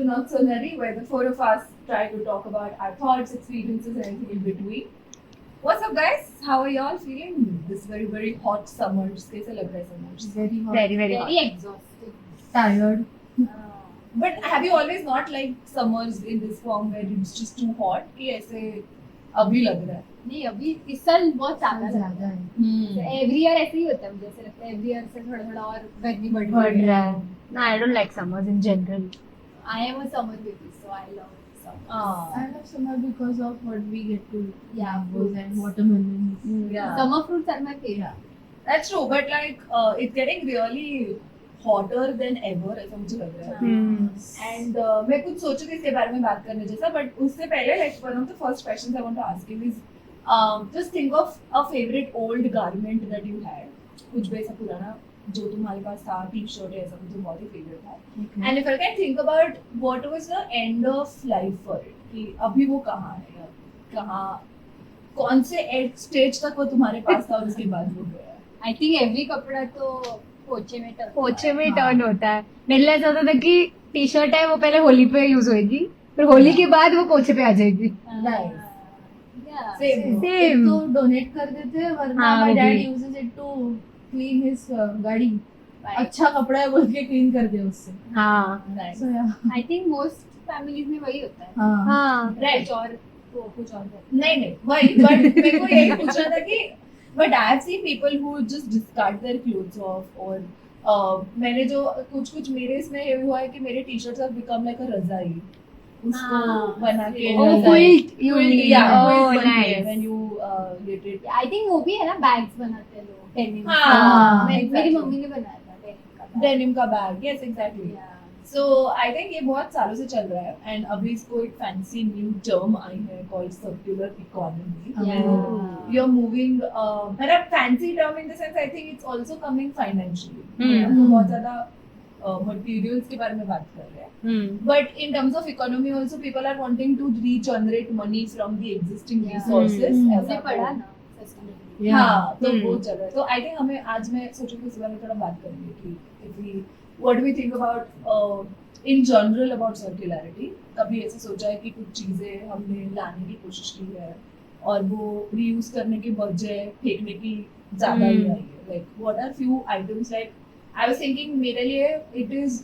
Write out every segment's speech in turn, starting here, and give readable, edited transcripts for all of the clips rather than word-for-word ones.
to Not So Nutty, where the four of us try to talk about our thoughts, experiences, and anything in between. What's up, guys? How are y'all feeling this very, very hot summer? कैसे लग रहा है summers? Very hot. Very, very hot. Very exhausting. Tired. But have you always not liked summers in this form where it's just too hot? कि ऐसे अभी लग रहा है? नहीं अभी इस साल बहुत ज्यादा ज़्यादा है. एवरी ईयर ऐसे ही होता है मुझे ऐसा लगता है एवरी ईयर से थोड़ा थोड़ा और गर्मी बढ़ बढ़ रही रहा है है. No, I don't like summers in general. I am a summer baby so I love Ah, I love summer because of what we get to Yeah, mangoes and watermelons. yeah. Summer fruits are my favourite That's true, but like it's getting really hotter than ever ऐसा मुझे लग रहा है. Hmm. And मैं कुछ सोच रही थी इसके बारे में बात करने जैसा, but उससे पहले like one of the first questions I want to ask you is just think of a favorite old garment that you had, कुछ भी ऐसा पुराना जो तुम्हारे पास था, टी-शर्ट ऐसा कुछ जो बहुत ही फेवरेट था. Okay. And if I can think about what was the end of life for it, कि अभी वो कहाँ है या कहाँ कौन से स्टेज तक वो तुम्हारे पास था और उसके बाद वो गया. आई थिंक एवरी कपड़ा तो पोछे में टर्न पोछे में हाँ. टर्न होता है. मेरे लिए ऐसा होता था कि टी शर्ट है वो पहले होली पे यूज होएगी, फिर होली के बाद वो पोछे पे आ जाएगी. Nice. Same. Same. एक तो डोनेट कर देते हैं वरना हाँ, my वो dad भी. uses it to clean his गाड़ी. अच्छा कपड़ा है बोल के क्लीन कर दे उससे. हाँ. Nice. So yeah. I think most families में वही होता है हाँ. हाँ. Right. कुछ और वो कुछ और करते नहीं वही बट मेरे को यही पूछना था कि but I have seen people who just discard their clothes of और मैंने जो कुछ मेरे इसमें ये हुआ है कि मेरे T shirts have become like अ रजाई उसको हाँ, बना के Oh, रजाई. quilt. You Quilt, mean? yeah, Oh, quilt बनती है nice. when you get it. I think वो भी है ना बैग्स बनाते हैं लोग डेनिम हाँ, मेरी exactly. मम्मी ने बनाया था डेनिम का bag. डेनिम का bag yes exactly. Yeah. So I think ये बहुत सालों से चल रहा है एंड अभी इसको एक फैंसी न्यू टर्म आई है called circular economy. Yeah. You're moving मेरा fancy term in the sense I think it's also coming financially. Hmm. हम तो बहुत ज़्यादा materials के बारे में बात कर रहे हैं. Hmm. But in terms of economy also people are wanting to regenerate money from the existing Yeah. resources. Hmm. ऐसा हमने पढ़ा तो- ना sustainability. Yeah. हाँ तो Hmm. वो चल रहा है. तो I think हमें आज मैं सोचा कि इस बारे में थोड़ा बात करेंगे कि if we what do we think about in general about circularity. कभी ऐसे सोचा है कि कुछ चीजें हमने लाने की कोशिश की है और वो रीयूज करने के बजाय फेंकने की ज्यादा ही आई है. Like what are few items like I was thinking मेरे लिए it is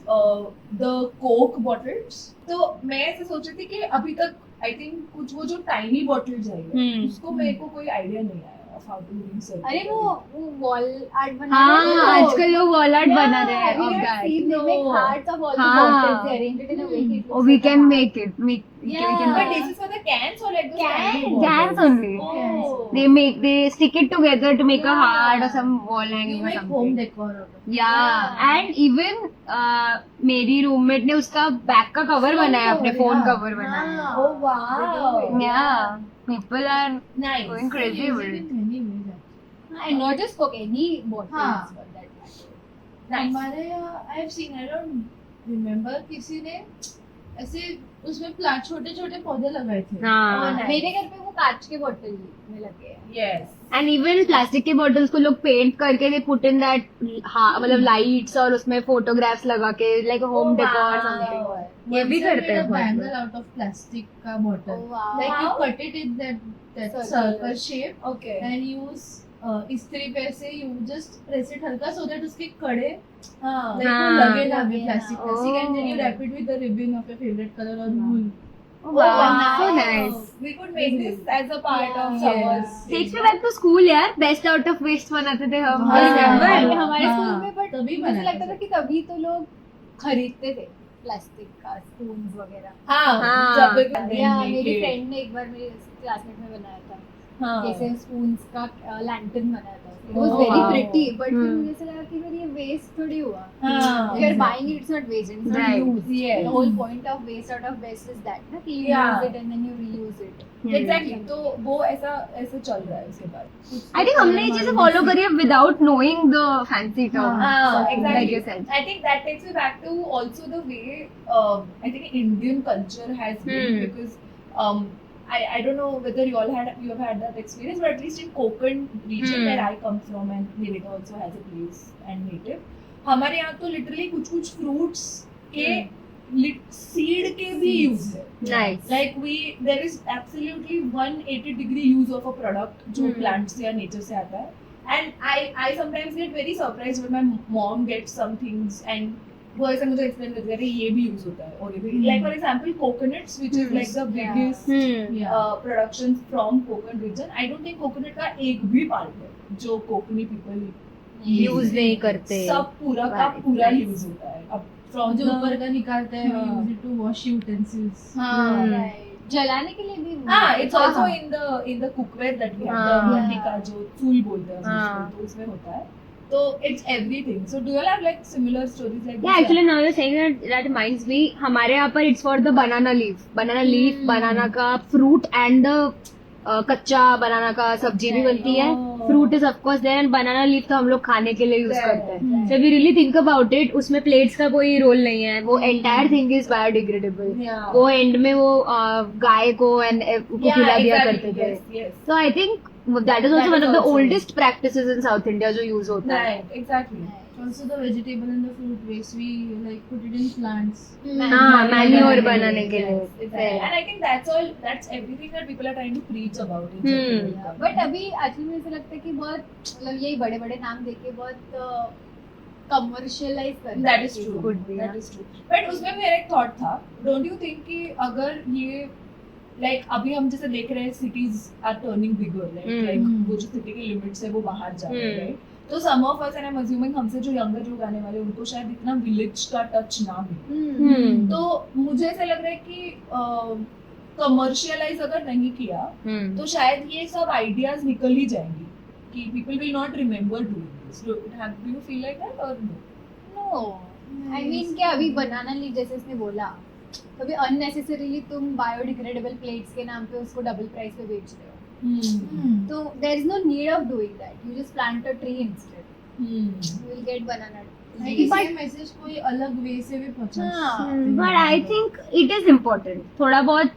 the coke bottles. तो मैं ऐसे सोच रही थी कि अभी तक आई थिंक कुछ वो जो टाइनी बॉटल्स आई है उसको मेरे को कोई आइडिया नहीं आया of how to use it. अरे वो वॉल आर्ट बना हाँ, रहे हैं लोग. आजकल लोग वॉल आर्ट बना रहे हैं we of have that. seen them make hearts of all the हाँ. bottles. They arrange it in a way that it Oh, looks we like a can heart. make it. We Yeah. can But make this is for the cans or like the Cans. standard cans bottles? only. Oh. They stick it together to make a Yeah. heart or some wall You hanging or make home something. decor out of it. Yeah, Yeah. and even मेरी roommate ने उसका back का cover Phone बनाया, अपने cover, phone yeah. Cover बनाया. हाँ. Oh wow. Yeah, people are Nice. going crazy Use with it it. in many ways actually. And not just Coke, any bottles हाँ. for that matter. Nice. हमारे यहाँ आई have scene I don't remember किसी ने ऐसे उसमें plant छोटे छोटे पौधे लगाए थे. हाँ. nice. मेरे घर पे वो कांच के बोतल में लगे हैं. Yes. एंड इवन प्लास्टिक के बॉटल्स को लोग पेंट करके दे पुट इन दैट मतलब लाइट्स और उसमें फोटोग्राफ्स लगा के like home Oh, decor wow. Something. ये भी Once I करते made हैं a बहुत bangle लोग. out of plastic का bottle. Oh, wow. Like you How? cut it in that Circle. circle shape Okay. and use इस्त्री पे से you just press it हल्का so that उसके कड़े हाँ. like हाँ. वो लगे ना लगे भी ना. plastic and then you Oh. wrap it with the ribbon of your favorite color or wool. Oh, wow, so nice. nice. We could make this as a part Yeah. of Yes. summers. Takes me back to school यार. Best out of waste बनाते थे हम. हाँ. Remember? हमारे हाँ. School में but तभी मुझे बनाते लगता था थे. कि तभी तो लोग खरीदते थे प्लास्टिक का स्पून वगैरह. हाँ. हाँ. जब या मेरी फ्रेंड ने एक बार मेरे क्लासमेट में बनाया था हाँ. जैसे स्पून्स का लैंटर्न बनाया था. It was Oh, very wow. Pretty but फिर Hmm. मुझे ऐसा लगा कि फिर ये वेस्ट थोड़ी हुआ. हाँ. If you're buying it, it's not waste, it's not Right. used. Yes. The whole point of waste out of best is that ना कि you Yeah. use it and then you reuse it. Exactly. तो वो ऐसा ऐसा चल रहा है उसके बाद. I think हमने ये चीजें follow करी है without knowing the fancy term. हाँ, Like exactly. you said. I think that takes me back to also the way I think Indian culture has been Hmm. because I don't know whether you have had that experience, but at least in Konkan region Hmm. where I come from and Nivika also has a place and native, हमारे यहाँ तो literally कुछ fruits के seed के भी use है. Nice. Like there is absolutely 180-degree use of a product जो Hmm. plants से या nature से आता है. And I sometimes get very surprised when my mom gets some things and वो ऐसे मुझे explain करती है अरे ये भी use होता है और ये भी. Like for example coconuts which is like the biggest production from coconut region. I don't think coconut का एक भी part है जो कोकनी people यूज नहीं करते. सब पूरा का Right, पूरा right. यूज होता है. अब from जो ऊपर का निकालते हैं हाँ. use it to wash utensils. हाँ. Right. जलाने के लिए भी it's also in the cookware that we have. The हाँ. मिट्टी का जो चूल बोलते हैं हाँ. उसको, तो उसमें होता है. So it's everything. So do you all have like similar stories like Yeah, this? actually now you're saying that reminds me. हमारे यहाँ पर it's for the banana leaf, banana का fruit and the कच्चा बनाना का सब्जी भी बनती है. Oh. Fruit is of course there and banana leaf तो हम लोग खाने के लिए यूज Right, करते हैं. right. So if you really think about it, उसमें plates का कोई रोल नहीं है. वो entire thing is biodegradable. Yeah. वो एंड में वो गाय को एंड को Yeah, खिला दिया exactly. करते थे. Yes, yes. So I think that is also That one is of the also- oldest practices in South India जो यूज होता है. Right, exactly. Also the vegetable and the fruit waste we like put it in plants. हाँ, manure बनाने बनाने के लिए. Yes, exactly. And I think that's everything that people are trying to preach about in Hmm. circular economy. But अभी actually मुझे ऐसा लगता है कि बहुत मतलब यही बड़े बड़े नाम देके बहुत कमर्शियलाइज कर That is true. Could be, That is true. But उसमें मेरा एक थॉट था. Don't you think कि अगर ये like अभी हम जैसे देख रहे हैं cities are turning bigger, right? Hmm. Like वो जो city के limits है वो बाहर जा रहे हैं, Hmm. right? तो some of us and I'm assuming हमसे जो younger लोग आने वाले हैं, उनको शायद इतना village का touch ना मिले. तो मुझे ऐसा लग रहा है कि कमर्शियलाइज अगर नहीं किया तो शायद ये सब आइडियाज निकल ही जाएंगी कि people will not remember doing this. Do you feel like that or no? No I mean कि अभी बनाना लीफ जैसे उसने बोला कभी अननेसेसरीली तुम बायोडिग्रेडेबल प्लेट्स के नाम पे उसको डबल प्राइस पे बेच रहे हो. तो there is no need of doing that. You just plant a tree instead. You will get banana. ये मैसेज कोई अलग वे से भी पहुंचा हाँ. सकते हैं. But I think it is important. थोड़ा बहुत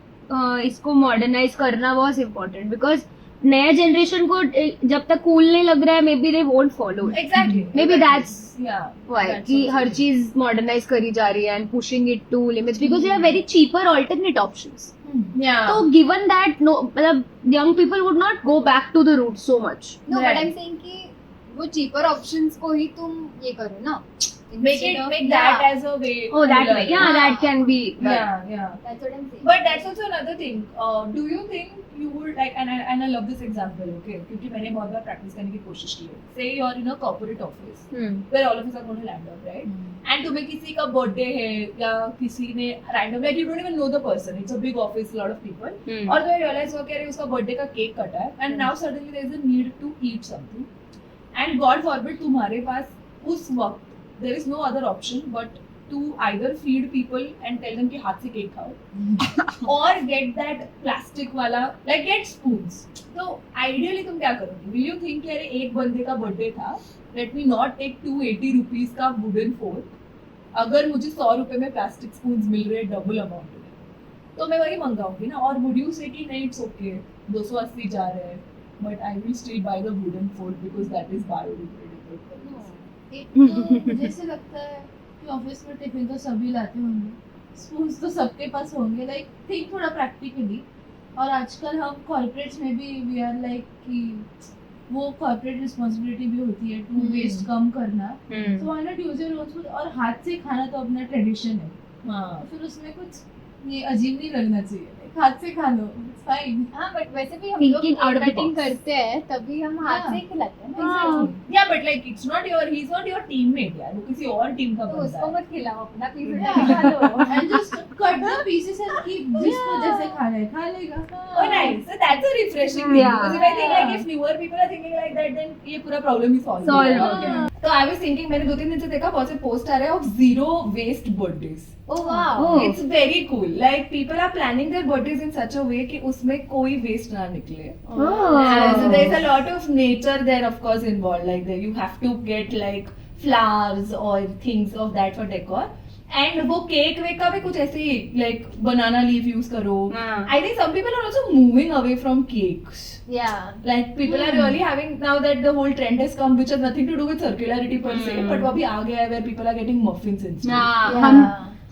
इसको मॉडर्नाइज करना बहुत इम्पोर्टेंट बिकॉज नया जनरेशन को जब तक कूल नहीं लग रहा है maybe they won't follow. Exactly. Maybe that's yeah. Why? That's कि also हर true. चीज मॉडर्नाइज करी जा रही है and pushing it to limits because there are very cheaper alternate options. Yeah. तो गिवन दैट नो मतलब young people would not go back to the root so much. No but Right. I am saying कि वो cheaper options को ही तुम ये करो ना. make that as a way. Oh, that to way. learn. Yeah, that can be. Yeah, yeah. That's what I'm saying. But that's also another thing. Do you think you would like, and I love this example, okay? क्योंकि मैंने बहुत बार practice करने की कोशिश की है. Say you're in a corporate office where all of us are going to land up, right? And तुम्हें किसी का birthday है या किसी ने random like you don't even know the person. It's a big office, lot of people. और तुम्हें realize हुआ कि अरे उसका birthday का cake कटा है and now suddenly there is a need to eat something. And God forbid तुम्हारे पास उस वक्त there is no other option but to either feed people and tell them कि हाथ से केक खाओ or get that plastic वाला like get spoons. तो ideally तुम क्या करोगे? Will you think कि अरे एक बंदे का बर्थडे था, let me not take 280 rupees का wooden fork. अगर मुझे 100 रुपए में प्लास्टिक स्पून्स मिल रहे डबल अमाउंट में तो मैं वही मंगाऊंगी ना. और would you say कि नहीं it's okay 280 जा रहे हैं but I will still buy the wooden fork because that is biodegradable. एक तो मुझे ऐसे लगता है कि ऑफिस में टिफिन तो सभी लाते होंगे, स्पून्स तो सबके पास होंगे. लाइक थिंक थोड़ा प्रैक्टिकली. और आजकल हम कॉर्पोरेट्स में भी वी आर लाइक कि वो कॉर्पोरेट रिस्पॉन्सिबिलिटी भी होती है टू वेस्ट कम करना. तो why not use your own spoon. और हाथ से खाना तो अपना ट्रेडिशन है. हाँ. फिर उसमें कुछ ये अजीब नहीं लगना चाहिए. हाथ से खा लो, इट्स फाइन. हाँ बट वैसे भी हम Thinking out लोग of the कटिंग box. करते हैं तभी हम हाथ हाँ. से ही खिलाते हैं ना. हाँ. Yeah, but like it's not he's not your teammate यार. वो किसी और टीम का तो बंदा उसको है. मत खिलाओ अपना पीस Yeah. खा लो. And just cut the pieces and keep जिसको जैसे खाना है खा लेगा. Oh, nice. So that's a refreshing thing. Yeah. Because if I think like if newer people are thinking like that, then ये पूरा problem ही solve Solve हो हो गया. गया. तो I was thinking मैंने 2-3 दिन से देखा बहुत से post आ रहे हैं of zero waste birthdays. Oh wow. Oh. It's very cool. Like people are planning their birthdays in such a way कि उसमें कोई waste ना निकले. So there's a lot of nature there of course involved. Like there you have to get like flowers or things of that for decor. And वो cake वेक का भी कुछ ऐसे ही like banana leaf use करो. हाँ. I think some people are also moving away from cakes. Yeah. Like people are really having now that the whole trend has come, which has nothing to do with circularity per se, but वो अभी आ गया है where people are getting muffins instead. हाँ,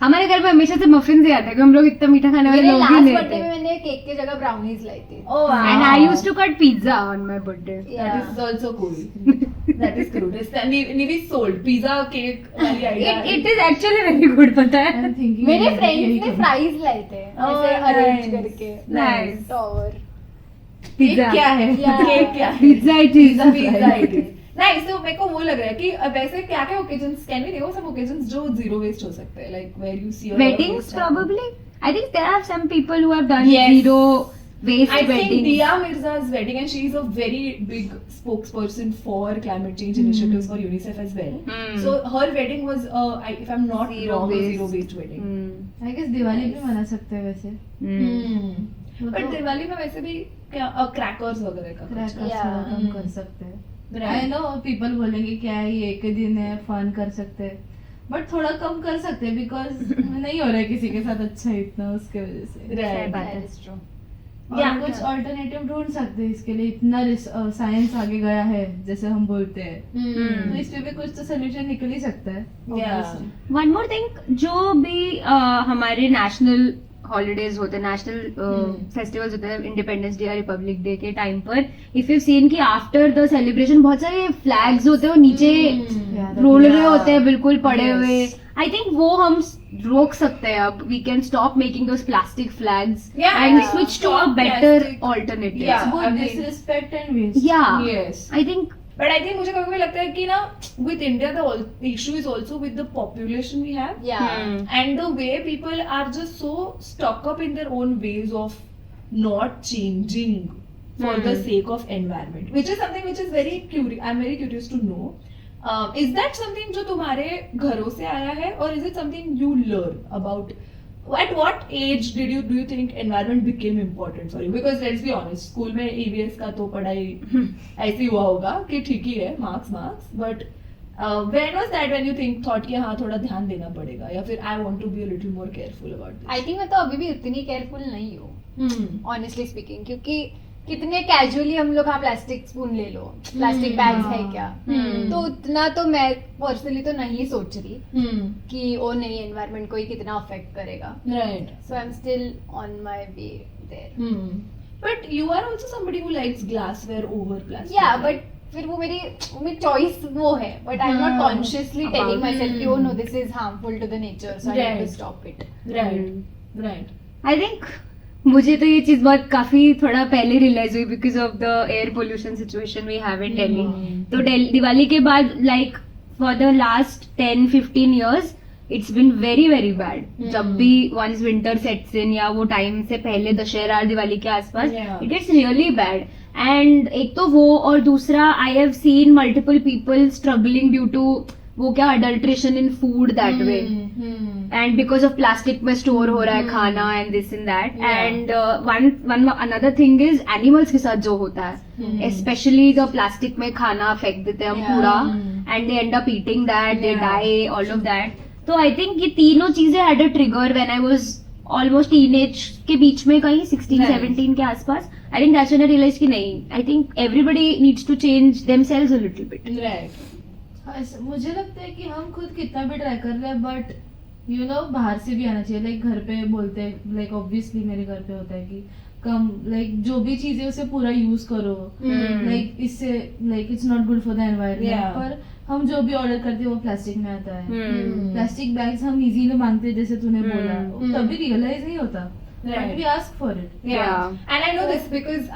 Yeah. हमारे घर में हमेशा से मफिन ही आता है, हम लोग इतना मीठा खाने वाले मेरे लोग ही लास्ट नहीं बर्थडे में थे. मैंने केक की जगह ब्राउनीज लाई थी. Oh wow. And I used to cut pizza on my birthday. That is also cool. That is cool. Nivi sold pizza cake वाली idea. It is actually very good, पता है. I'm thinking मेरे यही friends ने करूँ। Fries लाए थे Oh, ऐसे अरेंज nice. करके. Nice. टॉवर. Cake Pizza. क्या है? Yeah. Cake क्या है? Pizza it is. Pizza it is. Nice. So मेरे को वो लग रहा है कि वैसे क्या क्या occasions can we name some occasions जो zero waste हो सकते हैं, like where you see a lot of Weddings waste happen. probably. I think there are some people who have done Yes. zero waste I think weddings. Dia Mirza's wedding, and she is a very big spokesperson for climate change initiatives for UNICEF as well. Hmm. So her wedding was, if I'm not Zero wrong, a waste. zero waste wedding. Hmm. I guess Diwali भी मना सकते हैं वैसे. Hmm. वो but तो दिवाली में वैसे भी क्या क्रैकर्स वगैरह का कुछ. Crackers Yeah. वाला काम कर सकते हैं. Right. आई नो पीपल बोलेंगे क्या है ये एक ही दिन है फन कर सकते हैं बट थोड़ा कम कर सकते हैं बिकॉज नहीं हो रहा है किसी के साथ अच्छा इतना उसके वजह से Right. बात है. That is true. और Yeah. कुछ ऑल्टरनेटिव ढूंढ सकते हैं इसके लिए इतना साइंस आगे गया है जैसे हम बोलते हैं तो इस पे भी कुछ तो सोल्यूशन निकल ही सकता है Yeah. obviously. One more thing, जो भी हमारे नेशनल हॉलीडेज होते हैं, नेशनल फेस्टिवल्स होते हैं, इंडिपेंडेंस डे या रिपब्लिक डे के टाइम पर, इफ यू सीन कि आफ्टर द सेलिब्रेशन बहुत सारे फ्लैग्स होते हैं और नीचे Yeah, that रोल is- रहे होते हैं बिल्कुल पड़े Yes. हुए. आई थिंक वो हम रोक सकते हैं अब. We can stop making those plastic flags Yeah, and yeah. Switch to a Stop better plastic. Alternative. Yeah. Both I mean- disrespect and waste. Yeah. Yes. I think But I think मुझे कभी कभी लगता है कि ना with India the issue is also with the population we have. Yeah. And the way people are just so stuck up in their own ways of not changing for the sake of environment, which is something which is very curious. I'm very curious to know. Is that something जो तुम्हारे घरों से आया है, or is it something you learn about? At what age do you think environment became important for you? Because let's be honest, school में EVS का तो पढ़ाई ऐसे हुआ होगा कि ठीक ही है, marks, but when was that when you thought कि हाँ थोड़ा ध्यान देना पड़ेगा, या फिर I want to be a little more careful about this? I think मैं तो अभी भी उतनी केयरफुल नहीं हूँ Hmm. ऑनेस्टली स्पीकिंग, क्योंकि कितने कैजुअली हम लोग हाँ प्लास्टिक स्पून ले लो, प्लास्टिक बैग्स है क्या, तो उतना तो मैं पर्सनली तो नहीं सोच रही Hmm. कि ओ नहीं एनवायरनमेंट को ही कितना अफेक्ट करेगा. Right. So I am still on my way there. Hmm. But you are also somebody who likes glassware over plastic. या right? बट फिर वो मेरी चॉइस वो है, but I am not consciously telling myself कि oh no this is harmful to the nature so I have to Right. Stop it. Right. Right. I think मुझे तो ये चीज बहुत काफी थोड़ा पहले रियलाइज हुई because of the air pollution situation we have in Delhi. तो दिवाली के बाद like for the last 10-15 years it's been very very bad. जब भी वंस विंटर सेट्स इन या वो टाइम से पहले दशहरा दिवाली के आसपास Yeah. It gets really bad. And एक तो वो, और दूसरा I have seen multiple people struggling due to वो क्या adulteration in food that way. And because of plastic में store हो रहा है खाना and this and that. Yeah. And one another thing is animals के साथ जो होता है, especially the plastic में खाना फेंक देते हैं हम Yeah. पूरा, and they end up eating that, they Yeah. die, all of that. तो I think ये तीनों चीजें had a trigger when I was almost teenage के बीच में कहीं 16-17 के आसपास. I think that's when I realized कि नहीं, I think everybody needs to change themselves a little bit. Right. मुझे लगता है कि हम खुद कितना भी ट्राई कर ले बट यू नो बाहर से भी आना चाहिए. लाइक घर पे बोलते हैं, लाइक ऑब्वियसली मेरे घर पे होता है कि कम लाइक जो भी चीजें उसे पूरा यूज करो, लाइक इससे like it's not good for the environment. Yeah. पर हम जो भी ऑर्डर करते हैं वो प्लास्टिक में आता है. प्लास्टिक बैग्स हम इजीली मांगते हैं जैसे तूने बोला, वो तभी रियलाइज नहीं होता but Right. We ask for it. Yeah. And I know this because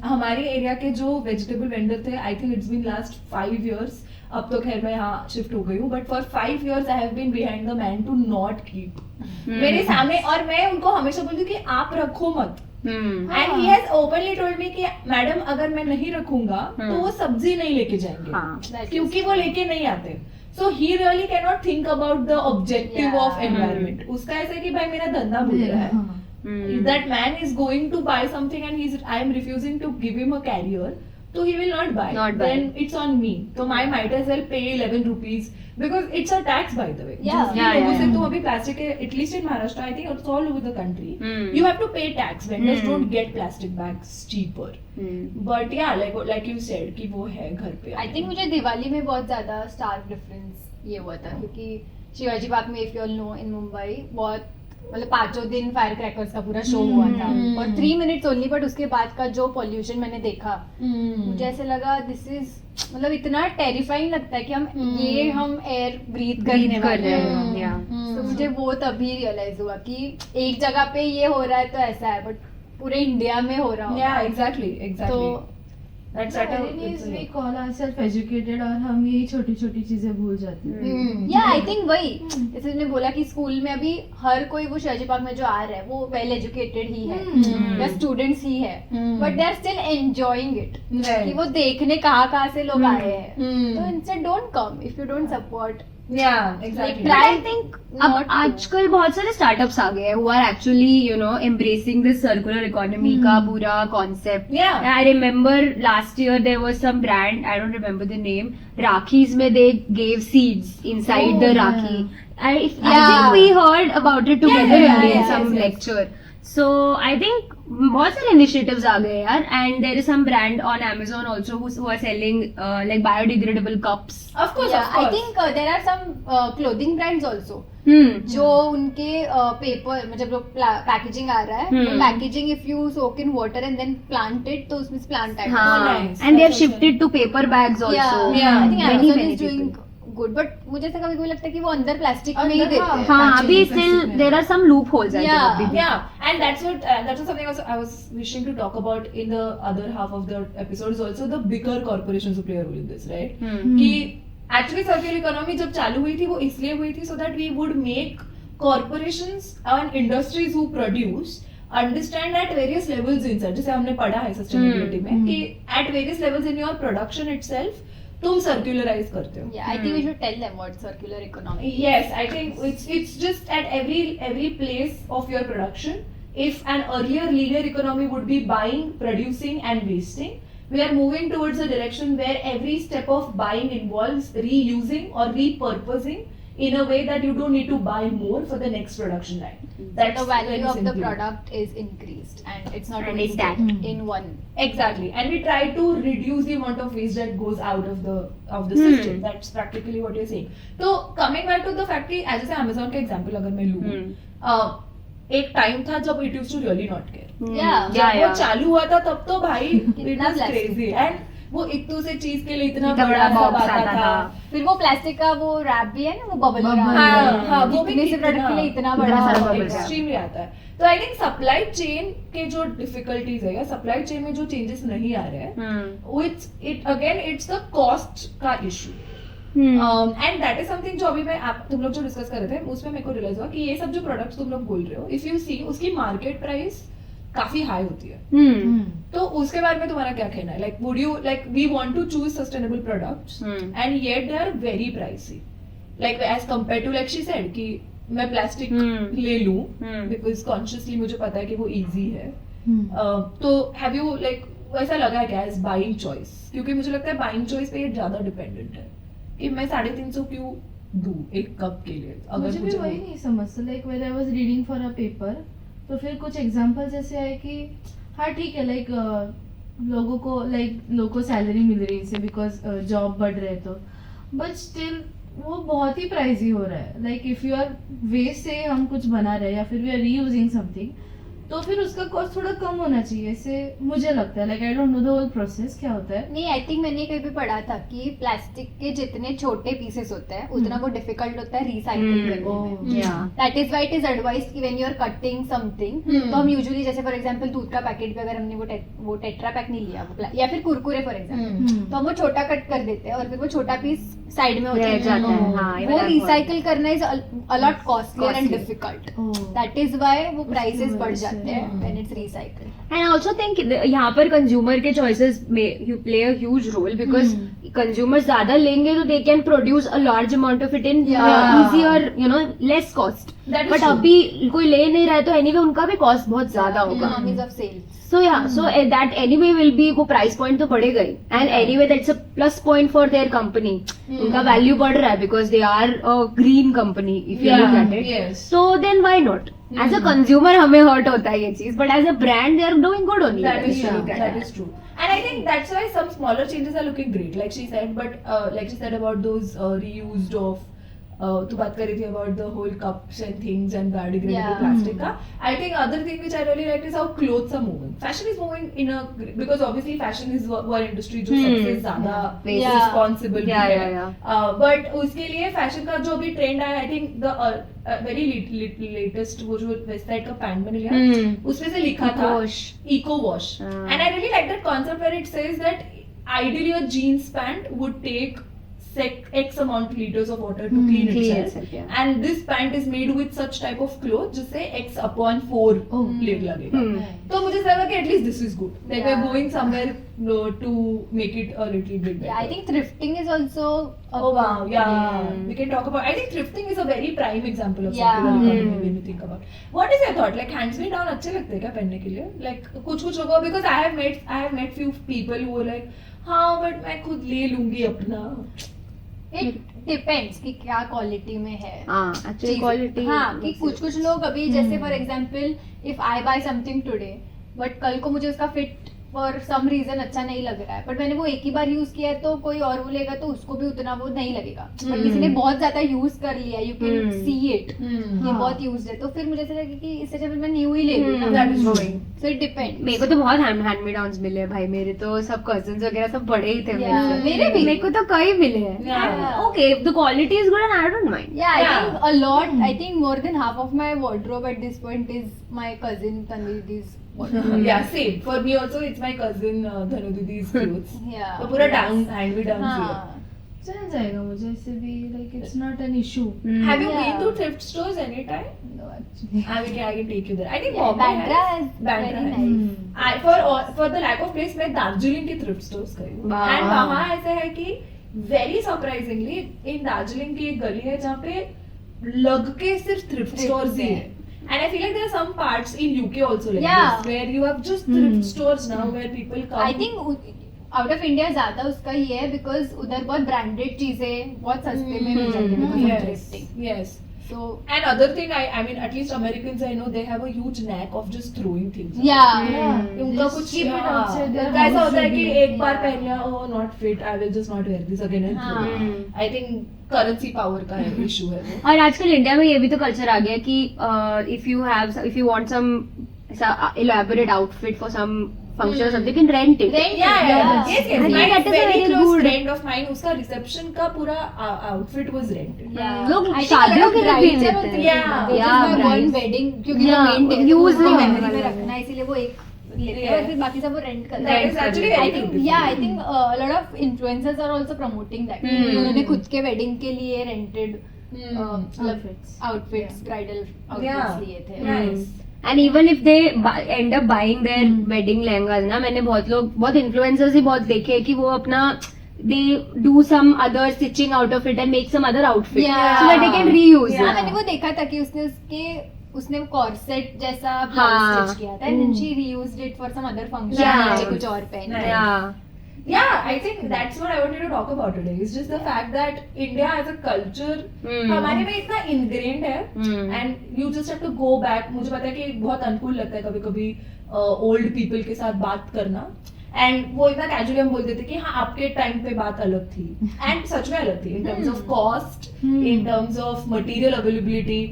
हमारे एरिया के जो वेजिटेबल वेंडर थे, I think it's been last 5 years. अब तो खैर मैं यहाँ शिफ्ट हो गई हूँ, but for 5 years I have been behind the man to not keep. मेरे सामने, और मैं उनको हमेशा बोलती हूँ कि आप रखो मत. And he has openly told me कि मैडम अगर मैं नहीं रखूंगा तो वो सब्जी नहीं लेके जाएंगे, हाँ. क्योंकि वो लेके नहीं आते. So he really cannot think about the objective Yeah. of environment. उसका ऐसा है कि भाई मेरा धंधा बुल रहा है. If that man is going to buy something and I am refusing to give him a carrier, so he will not buy. Not buy. Then it's on me. So I might as well pay 11 rupees because it's a tax, by the way. Yeah. जिस भी Yeah, लोगों yeah. से तुम अभी plastic है, at least in Maharashtra, I think it's all over the country. Hmm. You have to pay tax. Vendors Hmm. don't get plastic bags cheaper. But yeah, like you said कि वो है घर पे. आई think मुझे दिवाली में बहुत ज्यादा स्टार्क डिफरेंस ये हुआ था, क्योंकि शिवाजी पार्क में, इफ यू ऑल नो, इन मुंबई बहुत मतलब 5 दिन फायर क्रैकर्स का पूरा शो हुआ था और 3 मिनट्स ओनली, बट उसके बाद का जो पॉल्यूशन मैंने देखा मुझे ऐसे लगा दिस इज मतलब इतना टेरिफाइंग लगता है कि हम एयर ब्रीथ करने वाले हैं। Yeah. तो मुझे वो तभी रियलाइज हुआ कि एक जगह पे ये हो रहा है तो ऐसा है, बट पूरे इंडिया में हो रहा Yeah, होगा। exactly. तो That's The at a, irony is it's we a, call ourselves educated और हम यही छोटी छोटी चीजें भूल जाते हैं। या आई थिंक वही जैसे तुमने बोला कि स्कूल में अभी हर कोई वो शिवाजी पार्क में जो आ रहा है वो वेल एजुकेटेड ही है या स्टूडेंट्स ही है, but they are still enjoying it Right. कि वो देखने कहाँ से लोग आए हैं। तो instead don't come if you don't support. yeah, exactly. But I think अब आजकल बहुत सारे स्टार्टअप्स आ गए हैं who are actually embracing this circular economy का पूरा concept. Yeah. I remember last year there was some brand, I don't remember the name, Rakhis में they gave seeds inside the yeah. Rakhi. I think we heard about it together in some lecture. So I think बहुत सारे initiatives आ गए यार, and there is some brand on Amazon also who are selling like biodegradable cups. Of course, of I course. Think there are some clothing brands also जो उनके paper मतलब जो packaging आ रहा है, packaging if you soak in water and then plant it तो उसमें plant आएगा। हाँ, nice. and they have That's also shifted to paper bags also. Yeah. I think Many, Amazon many is doing people. Good, but मुझे ऐसा कभी कभी लगता है कि वो अंदर प्लास्टिक में ही अंदर, देते हैं। हाँ, अभी Actually, still plastic में। there are some loopholes. I think, Yeah. अभी भी. Yeah, and that's what something I was wishing to talk about in the other half of the episode is also the bigger corporations who play a role in this, right? कि actually circular economy जब चालू हुई थी वो इसलिए हुई थी so that we would make corporations and industries who produce understand at various levels inside, जैसे हमने पढ़ा है sustainability में कि at various levels in your production itself तुम circularize करते हो। Yeah, I think we should tell them what circular economy is. Yes, I think it's just at every place of your production. If an earlier linear economy would be buying, producing, and wasting, we are moving towards a direction where every step of buying involves reusing or repurposing in a way that you don't need to buy more for the next production line. That's The value very of the simply. product is increased and it's not And wasted intact. in one. Exactly, and we try to reduce the amount of waste that goes out of the system. That's practically what you're saying. So coming back to the fact कि जैसे Amazon का example अगर मैं लूँ, एक time था जब it used to really not care. Yeah. जब वो चालू हुआ था तब तो भाई it कितना was plastic crazy था। and वो एक दूसरे चीज के लिए इतना इतना बड़ा बड़ा सब box आता आता था। था। फिर वो प्लास्टिक का वो रैप भी है ना, वो बबल Bubble हाँ, हाँ, वो भी कितने से प्रोडक्ट के लिए इतना बड़ा सारा सा bubble bubble wrap। एक्सट्रीमली आता है। तो आई थिंक सप्लाई चेन के जो डिफिकल्टीज है या सप्लाई चेन में जो चेंजेस नहीं आ रहे हैं, इट्स द कॉस्ट का issue. And that is something जो अभी मैं तुम लोग जो डिस्कस कर रहे थे उसमें मेरे को रियलाइज हुआ कि ये सब जो प्रोडक्ट्स तुम लोग बोल रहे हो, इफ यू सी उसकी मार्केट प्राइस काफी हाई होती है। तो उसके बारे में तुम्हारा क्या कहना है? Like would you like we want to choose sustainable products and yet they are very pricey, like as compare to like she said कि मैं प्लास्टिक ले लूं बिकॉज कॉन्शियसली मुझे पता है कि वो इजी है। तो हैव यू लाइक ऐसा लगा है क्या एज बाइंग चॉइस? क्योंकि मुझे लगता है बाइंग चॉइस पे ये ज्यादा डिपेंडेंट है कि मैं 350 क्यों दूं एक कप के लिए। अगर मुझे भी वही नहीं समझता, like when I was reading for a paper तो फिर कुछ एग्जांपल्स ऐसे आए कि हाँ ठीक है, लाइक लोगों को सैलरी मिल रही है इससे बिकॉज जॉब बढ़ रहे तो, बट स्टिल वो बहुत ही प्राइसी हो रहा है। Like if you are waste से हम कुछ बना रहे हैं या फिर वी आर रीयूजिंग समथिंग तो फिर उसका कॉस्ट थोड़ा कम होना चाहिए, ऐसे मुझे लगता है। Like I don't know the whole process क्या होता है। नहीं, आई थिंक मैंने कहीं भी पढ़ा था कि प्लास्टिक के जितने छोटे पीसेस होते हैं उतना वो डिफिकल्ट होता है रिसाइकिल करने में। That is why it is advised कि when you are cutting something तो हम यूजुअली जैसे फॉर एग्जांपल दूध का पैकेट भी अगर हमने वो टेट्रा पैक नहीं लिया या फिर कुरकुरे फॉर एग्जांपल तो हम वो छोटा कट कर देते हैं और फिर वो छोटा पीस साइड में हो रह जाता जाता है, है। हाँ, ये वो मैंने रिसाइकिल करना is a lot costlier and Costly. Difficult. Oh. That is why वो उसकी प्राइसेस वजह बढ़ से, जाते हैं हाँ। When it's recycle. And I also think यहाँ पर कंज्यूमर के चॉइसेस में you play a huge role because consumers ज्यादा लेंगे तो they can produce a large amount of it in Yeah. easier, less cost. That is But true. अभी कोई ले नहीं रहा है तो anyway उनका भी कॉस्ट बहुत ज्यादा होगा। Economies of sales. So that anyway will be वो प्राइस पॉइंट तो बढ़ेगा ही and anyway that's a plus point for their company. उनका वैल्यू बढ़ रहा है because they are a green company if you look at it. yes. So then why not? As a consumer हमें hurt होता है ये चीज, but as a brand they are doing good only. That is if you true. look at That it. is true. And I think that's why some smaller changes are looking great, like she said. But like she said about those reused of तू बात कर रही थी about the whole cups and things and biodegradable Yeah. Plastic का. I think other thing which I really like is how clothes are moving. Fashion is moving in a because obviously fashion is one industry जो सबसे ज्यादा Yeah. responsible भी है. yeah. But उसके लिए fashion का जो भी ट्रेंड है, I think the very latest वो जो वेस्ट साइड का पैंट मैंने लिया उसमें से लिखा था eco wash, and I really like that concept where it says that ideally a jeans pant would take X amount liters of water to clean itself, yeah. and this pant is made with such type of cloth जिससे X upon 4 plate लगेगा. तो मुझे लगा कि at least this is good. Like we're Yeah. going somewhere to make it a little bit better. Yeah, I think thrifting is also a Oh wow, good- yeah. We can talk about. I think thrifting is a very prime example of Yeah. circular economy when you think about. What is your thought? Like hands me down अच्छे लगते हैं क्या पहनने के लिए? Like कुछ लोगों because I have met few people who were like हाँ but मैं खुद ले लूँगी अपना. It depends कि क्या क्वालिटी में है. actually चीज़ें. quality हाँ कि कुछ लोग अभी जैसे for example if I buy something today but कल को मुझे उसका फिट फॉर सम रीजन अच्छा नहीं लग रहा है बट मैंने वो एक ही बार यूज किया है तो कोई और वो लेगा तो उसको भी उतना वो नहीं लगेगा बट किसी ने बहुत ज्यादा यूज कर लिया यू कैन सी इट ये हाँ. बहुत यूज है तो फिर मुझे ऐसा लगा कि इससे अच्छा मैं न्यू ही ले लूँ That is true. So it depend. मेरे को तो बहुत हैंड मी डाउन्स मिले हैं भाई. मेरे तो सब कजिन्स वगैरह सब बड़े ही थे Yeah, मेरे से. मेरे भी. मेरे को तो कई मिले हैं. Yeah. Okay, if the quality is good and I don't mind. Yeah, I Yeah. think a lot. I think more than half of my wardrobe at this point is my cousin Tanvi's wardrobe. Yeah, same. For me also, it's my cousin Dhanu Didi's clothes. Yeah. तो पूरा down hand me down हाँ. here. चल जाएगा मुझे इससे भी like it's not an issue. Have you Yeah. been to thrift stores anytime? No, actually. I can take you there. I think Yeah, Bombay Bandra has. is Bandra very has. nice. For the lack of place मैं दार्जिलिंग की thrift stores गई हूँ. Wow. And वहाँ ऐसा है कि very surprisingly in Darjeeling की एक गली है जहाँ पे लग के सिर्फ thrift Thrifts stores ही है. है. And I feel like there are some parts in UK also like Yeah. this where you have just thrift stores now where people come. I think out of India ज्यादा उसका ये है because उधर बहुत branded चीजें बहुत सस्ते में मिल जाती है because of yes, thrifting. yes. So And other thing, I mean, at least Americans, I know they have a huge knack of just throwing things. yeah. उनका Just कुछ keep it हाँ, outside their उनका ऐसा house होता है कि maybe. एक बार Yeah. पहन लिया, oh not fit, I will just not wear this again and throw. हाँ. I think currency power का इशू है वो. और आजकल इंडिया में ये भी तो कल्चर आ गया कि if you want some elaborate outfit for some function or something, you can rent it. Rent. Yeah, Yeah. yes, yes. I think My that is a very very close good- friend of mine, उसका reception का पूरा outfit was rented. Yeah. लोग I think शादियों a lot के of लिए भी brides are लेते also हैं. Yeah. They Yeah, just buy one brides. wedding क्योंकि Yeah, वो main day use उसको नहीं memory में होगा. रखना है इसीलिए वो एक लेते हैं Yeah. और फिर बाकी सब वो रेंट करते That हैं. is actually very I think beautiful. yeah, I think a lot of influencers are also promoting that. उन्होंने खुद के wedding के लिए rented Outfits. outfits, bridal outfits Yeah. लिए थे. Nice. And even if they and up buying their wedding lehengas ना, मैंने बहुत इन्फ्लुएंसर्स ही बहुत देखे कि वो अपना they do some other stitching out of it and make some other outfit Yeah. So that they can reuse हाँ, मैंने वो देखा था कि उसने वो कॉर्सेट जैसा हाँ. ब्लाउज स्टिच किया था and she reused it for some other function Yeah. नीचे कुछ और पहन Nice. या Yeah, I think that's what I wanted to talk about today. It's just the fact that India as a culture हमारे में इतना ingrained है and you just have to go back. मुझे पता है कि बहुत अनुकूल लगता है कभी-कभी old people के साथ बात करना and वो इतना casually हम बोल देते कि हाँ आपके टाइम पे बात अलग थी and सच में अलग थी in terms of cost, in terms of material availability,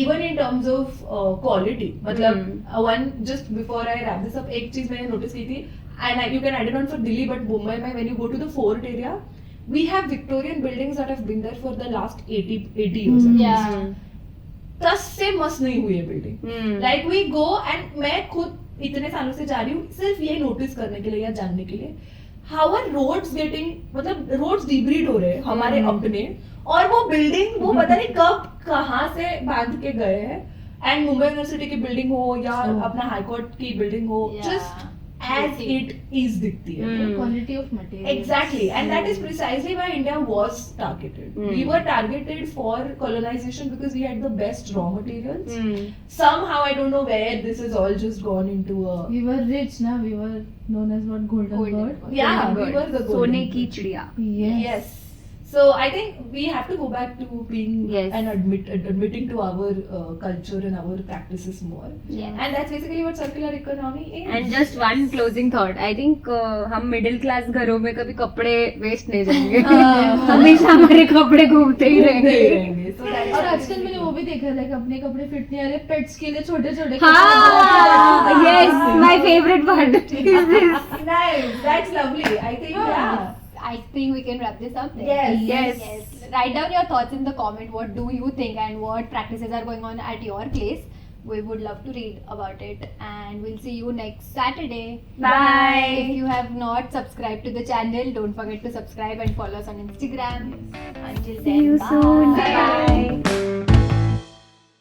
even in terms of quality. मतलब one just before I wrap this up एक चीज मैंने notice की थी and you can add it on for Delhi but Mumbai में when you go to the fort area we have Victorian buildings that have been there for the last 80 years. Yeah. 10 से मस्त नहीं हुई है building. Like we go and मैं खुद इतने सालों से जा रही हूँ सिर्फ ये नोटिस करने के लिए या जानने के लिए हाउ आर रोड्स गेटिंग, मतलब रोड्स डिब्रीड हो रहे हैं हमारे अपने, और वो बिल्डिंग वो पता नहीं कब कहाँ से बांध के गए हैं. एंड मुंबई यूनिवर्सिटी की बिल्डिंग हो या अपना हाईकोर्ट की बिल्डिंग हो जस्ट as it is दिखती है. Quality of material. Exactly, and that is precisely why India was targeted. We were targeted for colonization because we had the best raw materials. Somehow I don't know where this has all just gone into a. We were rich, na? We were known as what? Golden bird. Yeah, we were the golden सोने bird. की चिड़िया. Yes. Yes. So I think we have to go back to being Yes. and admitting to our culture and our practices more. Yes. And that's basically what circular economy is. And just one closing thought I think हम middle class घरों में कभी कपड़े waste नहीं जाएंगे हमेशा हमारे कपड़े घूमते ही रहेंगे So that's और आजकल मैंने वो भी देखा है लाइक अपने कपड़े फिट नहीं आ रहे पेट्स के लिए छोटे छोटे हाँ yes my favourite part is this nice. That's lovely. I think yeah. I think we can wrap this up then. Yes. Yes. Write down your thoughts in the comment. What do you think and what practices are going on at your place? We would love to read about it. And we'll see you next Saturday. Bye. If you have not subscribed to the channel, don't forget to subscribe and follow us on Instagram. Until then, See you soon. bye. Bye.